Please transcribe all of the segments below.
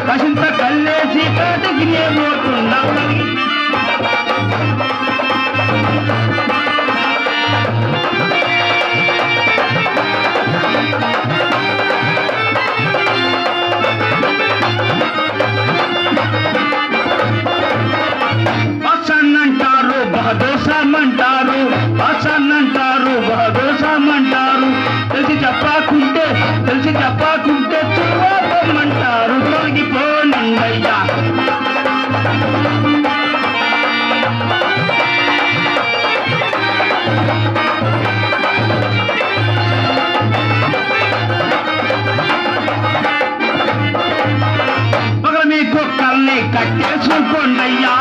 కసింత కల్లేసి కాటికి పోతున్నా అసన్నంటారు బహదోసమంటారు బహదోసమంటారు తెలిసి చెప్పకుంటే తువ్వమంటారు తొలగిపోనండయ్యా పగల మీ కుక్కల్ని కట్టేసుకోండయ్యా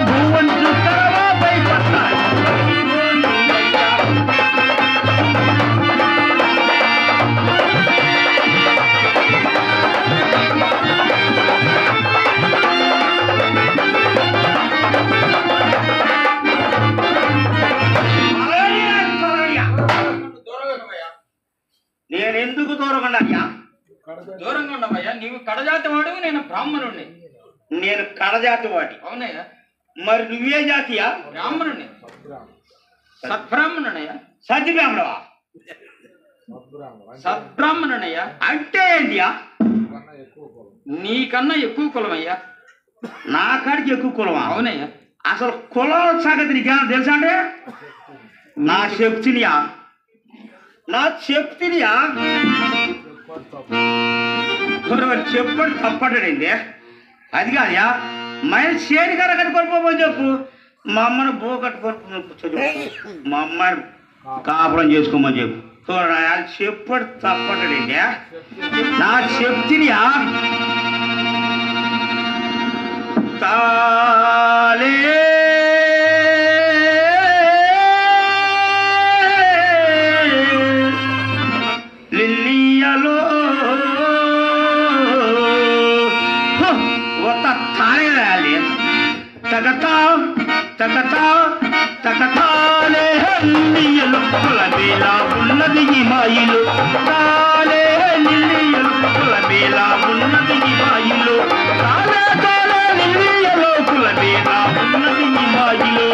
భూవంచు కరవాపై పట్టాలి నేనెందుకు దూరంగా ఉండవయ్యా? నీవు కడజాతి వాడు, నేను బ్రాహ్మణుణ్ణి. నేను కడజాతి వాడి. అవునయ్యా. మరి నువ్వే జాతియా? బ్రాహ్మణుణ్ణి. సద్బ్రాహ్మణునయ్యా. సద్బ్రాహ్మణవా? సద్బ్రాహ్మణునయ్యా. అంటే ఏంటియా? నీకన్నా ఎక్కువ కులమయ్యా. నా కాడికి ఎక్కువ కులమా? అవునయ్యా. అసలు కులాల సంగతి నీకేమన్నా తెలుసా? అంటే నా చెప్తినియా చెప్పడు తప్పటండి. అది కాదయా, మన చేని గారు అక్కడ కొనుక్కోమని చెప్పు. మా అమ్మను బో కట్టుకొని మా అమ్మని కాపురం చేసుకోమని చెప్పు. చూడ చెప్పడు తప్పటండి. నా చెప్తినియా తాలే లిల్లియలో ఒక తాళి తగతాలే లిల్లియలు కులబేలా ఉన్నది ఈ మాయిలు. తాలే లిల్లియలు కులబేలా ఉన్నది ఈ మాయిలు. తాలే లిల్లియలు కులబేలా ఉన్నది ఈ మాయిలు.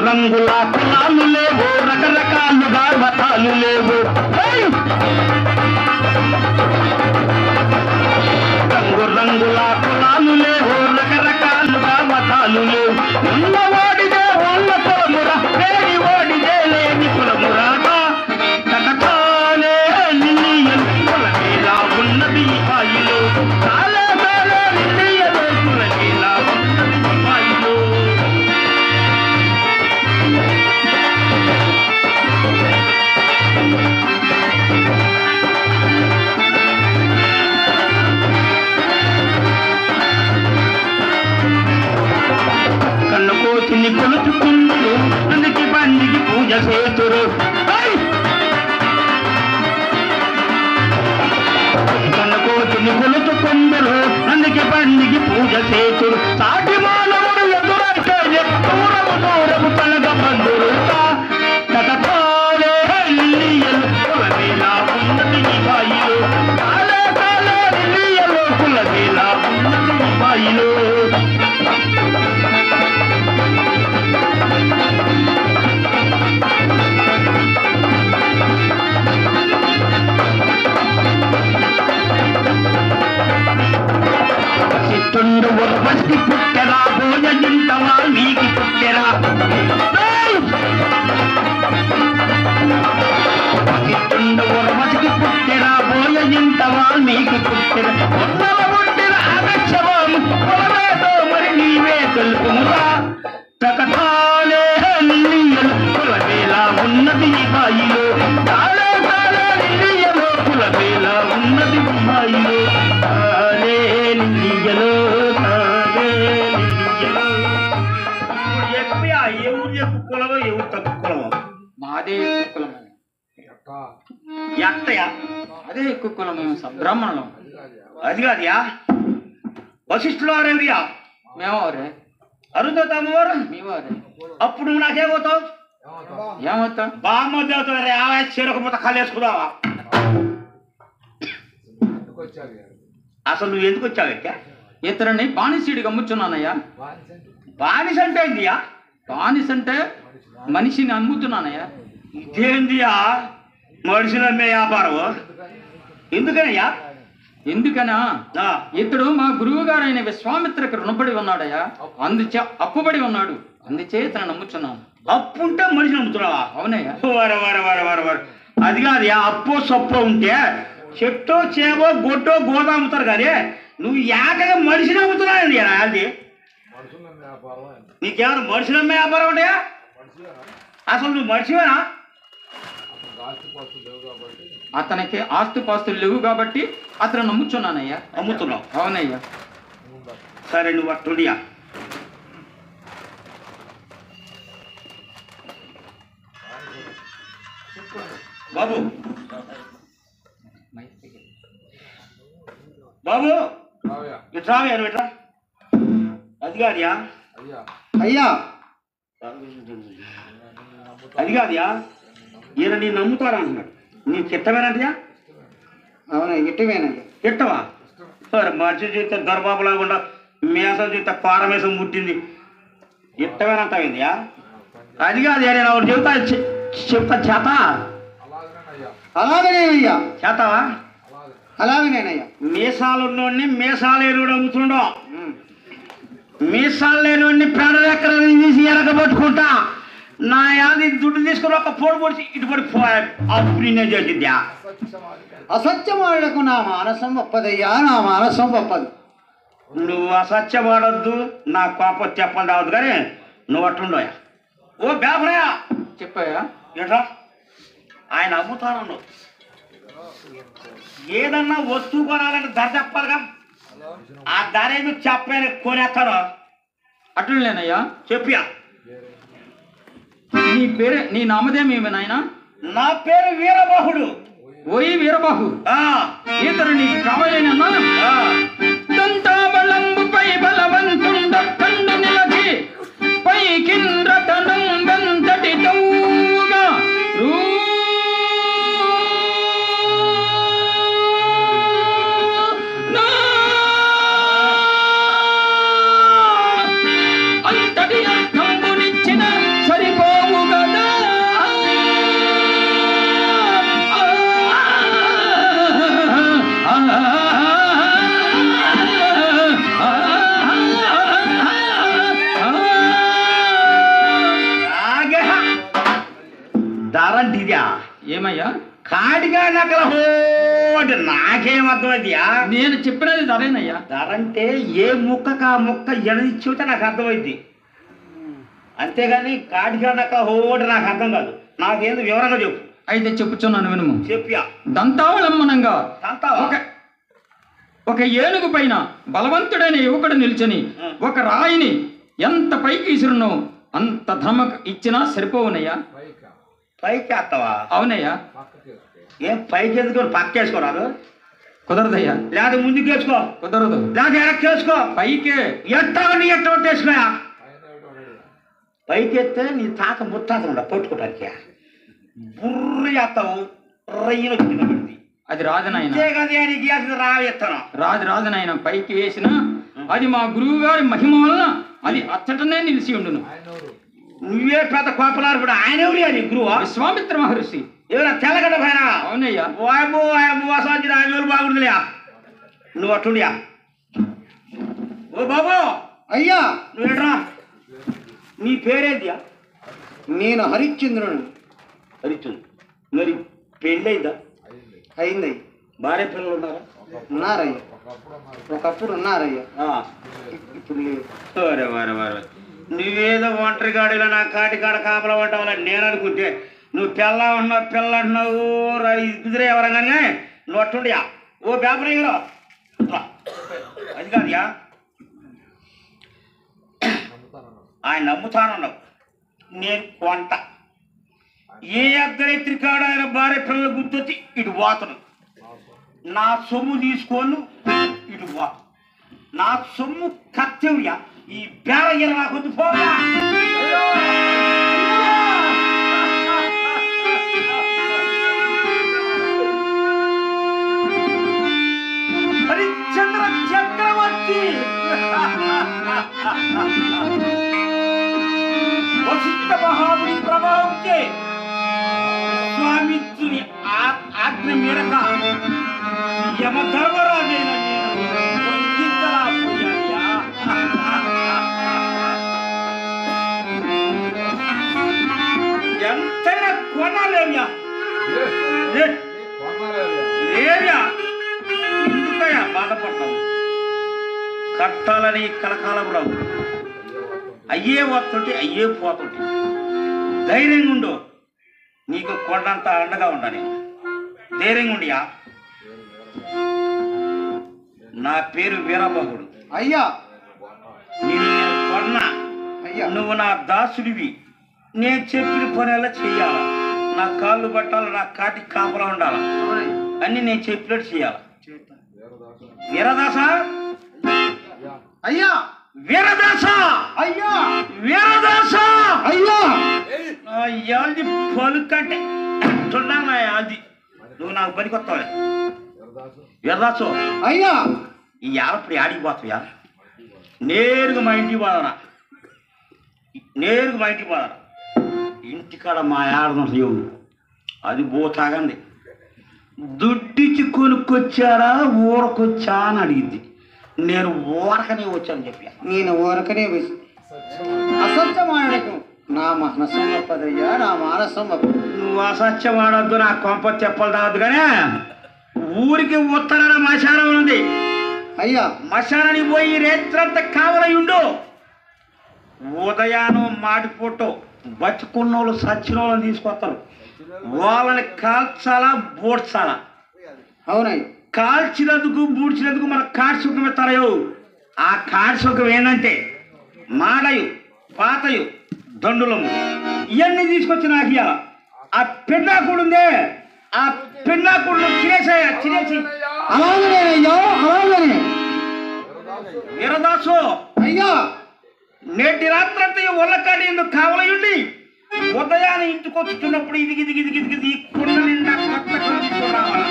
రంగుల కులాలు లేవు, రకరకాలుగా మతాలు లేవు. రంగుల కులాలు లేవు, రకరకాలుగా మతాలు లేవు. ఉన్నవాడిదే ఉన్న కులమురా, వేడి వాడిదే లేని కులమురాగా. తగతాలే లిల్లియలు కులమేలా ఉన్నది ఈ మాయిలో. తాలే లిల్లియలు కులమేలా ఉన్నది ఈ మాయిలో. కన్నుకోతిని కొలుచుకుందరు, అందుకి బండికి పూజ చేతురు. కన్నుకోతిని కొలుచుకుందరు, అందుకి బండికి పూజ చేతురు. సాటి మానవుడు ఎదురైతే దూరము కలగ బంధురుతా. తగతాలే లిల్లియలు కులమేలా ఉన్నది ఈ మాయిలో. తాలే లిల్లియలు కులమేలా ఉన్నది ఈ మాయిలో. చిత్తుండు వరవస్కి పుట్టెరా, భోజంత వాల్మీకి పుట్టెరా. చిత్తుండు వరవస్కి పుట్టెరా, భోజంత వాల్మీకి పుట్టెరా. ఉన్నవ పుట్టిన అగచ్చవాము కులమేదో మరి నీవే తెలుపుమురా. తగతాలే లిల్లియలు కులమేలా ఉన్నది ఈ మాయిలో. తాలే లిల్లియలు కులమేలా ఉన్నది ఈ మాయిలో. తాలే లిల్లియలు తాలే మాదే కుక్కులమే. ఎట్టయా? అదే కుక్కులం, మేము బ్రాహ్మణులం. అది కాదయా, వశిష్ఠులు వారేమియా? మేమవరే. అరుంధతి అమ్మవారు మేమవరే. అప్పుడు నువ్వు నాకేమవుతావు? ఏమవుతా? బామ్మ దేవత చెరుకు ముత కలేసుకున్నావా? అసలు నువ్వు ఎందుకు వచ్చావెక్క? ఇతరుని బానిసీడిగా అమ్ముతున్నానయ్యా. బానిస అంటే ఏందియా? బానిస అంటే మనిషిని అమ్ముతున్నానయ్యా. ఇదేందియా మనుషులు అమ్మే వ్యాపారం? ఎందుకనయ్యా? ఎందుకనా, ఇతడు మా గురువు గారు అయిన విశ్వామిత్రకు రుణపడి ఉన్నాడయ్యా. అందుచే అప్పుబడి ఉన్నాడు, అందుచే ఇతను నమ్ముచున్నాను. అప్పుంటే మనిషి నమ్ముతున్నావా? అవునయ్యా. అది కాదయా, అప్పో సొప్పో ఉంటే చెట్టో చేవో గొడ్డో గోదా అమ్ముతారు కానీ నువ్వు ఏకగా మనిషిని అమ్ముతున్నావు. అది నీకేమైనా మనుషులు అమ్మే వ్యాపారం ఉంటాయా? అసలు నువ్వు మనిషివేనా? అతనికి ఆస్తుపాస్తులు లేవు కాబట్టి అతను నమ్ముచున్నానయ్యా. అమ్ముతున్నావు? అవునయ్యా. సరే నువ్వు అట్టుండియా. బాబు బాబు ఇట్రా నువ్వు ఇట్రా. అది కాదయా అయ్యా, అది కాదయా, ఈయన నీ నమ్ముతారా అంటున్నాడు. నీ కిట్టమేనంటయా? అవునా, ఇట్టమేనండి. కిట్టవా? సరే, మనిషి చూస్తే దొరబాబులాగా ఉండ, మేసం చూస్తే పారమేసం ముట్టింది, ఇట్టమేనంటావేందియా? అది కాదు, నేను ఒకటి చెప్తా చేత. అలాగనేనయ్యా. చేతావా? అలాగనేనయ్యా. మీసాలు ఉన్నోడిని మీసాలు ఎరువుడు అమ్ముతుండో, మీసాలు లేనివాడిని పేడలెక్కర తీసి ఎరగబట్టుకుంటా నా యాది దుడ్డు తీసుకుని ఒక పొడి పొడిచి ఇటు పడి అప్పుడు నేను చేసింద్యా. అసత్యమాడకు నా మానసం ఒప్పదయ్యా, నా మానసం ఒప్పదు. నువ్వు అసత్యమాడొద్దు, నా కోపం చెప్పలు రావద్దు, కానీ నువ్వు అట్లుండోయా. ఓ బేపరయా, చెప్పాయా? ఏట్రా ఆయన అమ్ముతానన్నావు. ఏదన్నా వస్తువు కొనాలంటే ధర చెప్పాలిగా. ఆ ధర ఏదో చెప్పాను, కొనేస్తారో అట్లనేనయ్యా. చెప్పియా. నీ పేరు, నీ నామదేమేమి నాయనా? నా పేరు వీరబాహుడు. ఓయి వీరబాహు, ఇతరు నీకు కావాలేనన్నా? దంతాబలంబుపై బలవంతుండకండు నిలచి పై కింద్రతనం వెంతటి తౌగా అంతటి అర్థంబునిచ్చిన సరిపోవు గదా. ధరంటిదా? ఏమయ్యా? కాడిగా నకల హోటి నాకేం అర్థమైందియా? నేను చెప్పినది ధరేనయ్యా. ధరంటే ఏ ముక్కకు ఆ ముక్క ఎనదిచ్చితే నాకు అర్థమైంది, అంతేగాని కాడిగా నకల హోటి నాకు అర్థం కాదు. నాకేంది వివరంగా చెప్పు. అయితే చెప్పుచున్నాను వినుము. చెప్పియా. దంతావలంబనంగా తంతావా? ఒక ఏనుగు పైన బలవంతుడైన యువకుడు నిల్చొని ఒక రాయిని ఎంత పైకి ఇసురునో అంత ధర్మ ఇచ్చినా సరిపోవునయ్యా. పైకి వేస్తావా? అవునయ్యా. ఏం పైకి ఎందుకు పక్కేసుకోరాదు? కుదరదయ్యా. లేదా ముందుకు వేసుకో, కుదరదు. లేదా వెనక్కి వేసుకో. పైకే ఎట్టా నీ ఎట్ట వేసుకోయా. పైకి ఎత్తే నీ తాత ముత్తాత ఉండ పట్టుకోటానికి బుర్ర చేస్తావు, రయ్యను కింద పెడుతుంది. అది రాజనాయన. రావేస్తాను. రాజనాయన పైకి వేసిన అది మా గురువు గారి మహిమ వలన అది అచ్చటనే నిలిచి ఉండును. నువ్వే పెద్ద కోపలారు. ఆయన ఎవరు అని గురువు? విశ్వామిత్ర మహర్షి. ఎవరా తెల్లగడ్డ పైన? అవునయ్యా. వాయబో వాయబో అసాధ్యం, ఆయన ఎవరు బాగుంటుందిలే. నువ్వు అట్టుండియా. ఓ బాబు. అయ్యా. నువ్వు ఎట్రా? నీ పేరేంటియా? నేను హరిశ్చంద్రుడు. హరిశ్చంద్రుడు. మరి పెళ్ళైందా? అయింది. భార్య పిల్లలు ఉన్నారా? ఉన్నారయ్యా, ఒకప్పుడు ఉన్నారయ్యా, ఇప్పుడు లేదు. సరే వారే వారే, నువ్వేదో ఒంటరి గాడిలో నా కాటికాడ కాపలా పడ్డావని నేను అనుకుంటే నువ్వు పిల్ల ఉన్నావు, పిల్ల అంటున్నావు, కుదిరే ఎవరం కానీ నువ్వు అట్టుండియా. ఓ పేపర్ అది కాదుయా, ఆయన నమ్ముతానన్నావు, నేను కొంట. ఏ అర్ధరైత్రి కాడ ఆయన భార్య పిల్లలు గుర్తొచ్చి ఇటు పోతను నా సొమ్ము తీసుకోను ఇటు పో నా సొమ్ము కర్తవ్య ఈ బేరయ్య నాకొద్దు పోగా హరిశ్చంద్ర చక్రవర్తి వశిష్ఠ మహాముని ప్రభావంచే విశ్వామిత్రుని ఆజ్ఞ మేరక యమధర్మరాజైన నేను వంచించలేకపోయానయ్యా. ఎంతైనా కొనాలేవ్యా లేవ్యా ఎందుకయ్యా బాధపడతావు కట్టాలని కలకాలం రావు అయ్యే వస్తుంటే అయ్యే పోతుంటే ధైర్యంగా ఉండు నీకు కొండంత అండగా ఉండాలి ధైర్యంగా ఉండియా నా పేరు వీరబాహుడు అయ్యా నేను కొన్నా అయ్యా నువ్వు నా దాసుడివి నేను చెప్పిన పనేలా చెయ్యాలా నా కాళ్ళు పట్టాలి నా కాటికి కాపలా ఉండాలా అవునయ్యా అన్ని నేను చెప్పినట్టు చెయ్యాలా వీరదాస అయ్యా వీరదాస అయ్యా వీరదాస అయ్యా నా యాల్ది పలుకంటే చూడాలి నా యాల్ది నువ్వు నాకు పనికొస్తావు వీరదాసు అయ్యా ఈ యాలప్పుడు ఆడికి పోతావా నేరుగా మా ఇంటికి పోదానా నేరుగా మా ఇంటికి పోదానా ఇంటికాడ మా ఆడదాం ఎవరు అది పోతాగండి దుడ్డిచ్చి కొనుక్కొచ్చారా ఊరకొచ్చా అని అడిగింది నేను ఊరకనే వచ్చాను చెప్పా నేను ఊరకనే అసత్యమాడకు నా మనసం గొప్పదయ్యా నా మానసం గొప్ప నువ్వు అసత్యం ఆడొద్దు నా కొంప చెప్పలు తాగద్దు కానీ ఊరికి ఉత్తరాన మశానం ఉంది అయ్యా మశానానికి పోయి రేత్రంతా కావలై ఉండు ఉదయానం మాడిపోటో బతుకున్నోళ్ళు సచ్చిన వాళ్ళని తీసుకొస్తారు వాళ్ళని కాల్చాలా బోడ్చాలా అవునయ్య కాల్చినందుకు బూడ్చినందుకు మన కాడి సుఖం ఇస్తారయో ఆ కాడి సుఖం ఏంటంటే మాడయు పాతయు దండులము ఇవన్నీ తీసుకొచ్చి నాకు ఇయ్యాల ఆ పెన్నాకుడు ఉందే ఆ పెన్నాకుడు తినేసి అలాగనే అయ్యా అలాగనే వీరదాసు అయ్యా నేటి రాత్రంతా ఒళ్ళకాడి ఎందుకు కావలయుండి ఉదయాన్ని ఇంటికి వచ్చుతున్నప్పుడు ఇది ఈ కుండ నిండా కొత్త కళ్ళు తీసుకొని రావాలా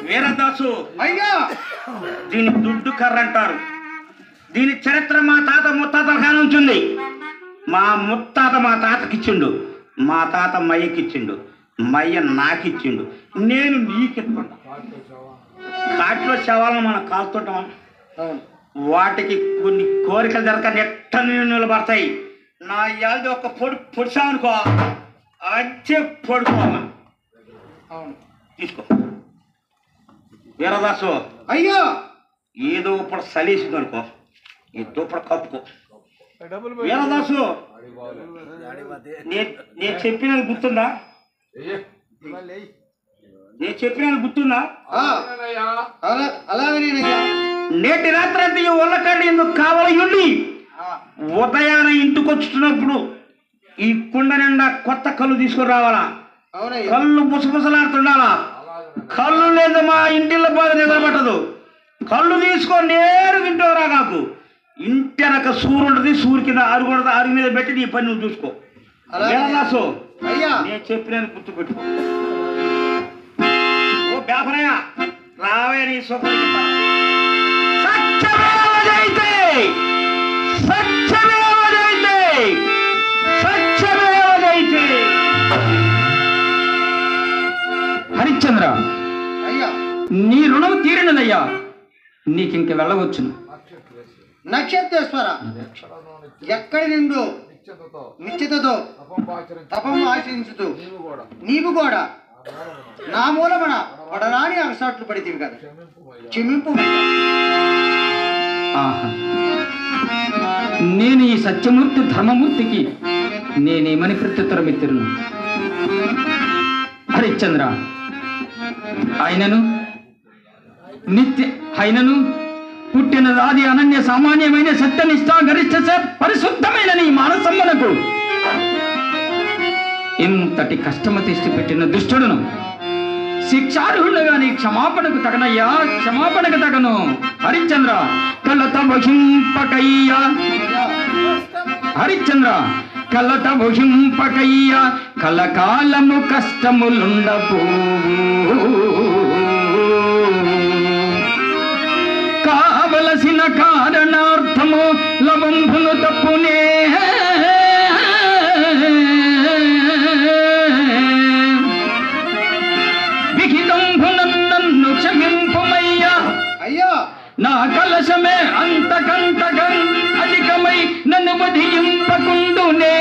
వీరదాసు అయ్యా దీని దుడ్డు కర్ర అంటారు దీని చరిత్ర మా తాత ముత్తాతల కాలం ఉంటుంది మా ముత్తాత మా తాతకిచ్చిండు మా తాత మయ్యకిచ్చిండు మయ్య నాకిచ్చిండు నేను నీకిచ్చుకుంటా కాటిలో శవాలను మనం కాల్తుంటాం అవును వాటికి కొన్ని కోరికలు జరగక నెట్ట నిలబడతాయి నా యాది ఒక పొడిచామనుకో అచ్చే పడుకోవాలా అవును తీసుకో వీరదాసు అయ్యా ఏదో ఇప్పుడు సలేసింది అనుకో ఈ దుప్పటి కప్పుకో వీరదాసు నేను చెప్పినది గుర్తుందా నేను చెప్పినది గుర్తుందా అలాగనేనయ్యా నేటి రాత్రి అంతా ఈ ఒళ్ళకండి ఎందుకు కావాలయ్యుండి ఉదయాన ఇంటికి వచ్చుతున్నప్పుడు ఈ కుండ నిండా కొత్త కళ్ళు తీసుకొని రావాలా అవునయ్యా కళ్ళు బుసబుసలాడుతుండాలా కళ్ళు లేదు మా ఇంటిలో బాధ నిద్రపట్టదు కళ్ళు తీసుకొని నేరు ఇంట్లో రాగాకు ఇంటి వెనక సూరు ఉంటుంది సూరు కింద అరుగు ఉంటుంది అరుగు మీద పెట్టి నీ పని నువ్వు చూసుకో వీరదాసు అయ్యా నేను చెప్పిన గుర్తు పెట్టుకో ఓ వ్యాపారయ్య రావే నీ సూపర్ సత్యమేవ జయతే సత్యమేవ జయతే సత్యమేవ జయతే హరిశ్చంద్ర అయ్యా నీ రుణం తీరినదయ్యా నీకింక వెళ్ళవచ్చును నక్షత్రేశ్వర ఎక్కడి నిండు నిశ్చితతో తపము ఆచరించుతూ నీవు కూడా నా మూలమన పడరాని అగసాట్లు పడితేవి కదా క్షమింపు ఆహా నేను ఈ సత్యమూర్తి ధర్మమూర్తికి నేనేమని ప్రత్యుత్తరం ఇత్తును హరిశ్చంద్ర, ఆయనను పుట్టిన రాది అనన్య సామాన్యమైన సత్యనిష్ట గరిష్ట పరిశుద్ధమైన నీ మానసమ్మనకు ఇంతటి కష్టము తెచ్చిపెట్టిన దుష్టుడును శిక్షార్హుడుగా నీ క్షమాపణకు తగను. హరిశ్చంద్ర, కలత వహింపకయ్యా హరిశ్చంద్ర, కలత వహింపకయ్యా, కలకాలము కష్టములుండపో. కావలసిన కారణార్థము లవంభును తప్పునే, విహితంభునన్ను క్షమింపుమయ్యా. అయ్యా, నా కలశమే అంతకంతకం అధికమై నన్ను వధింపకుండునే.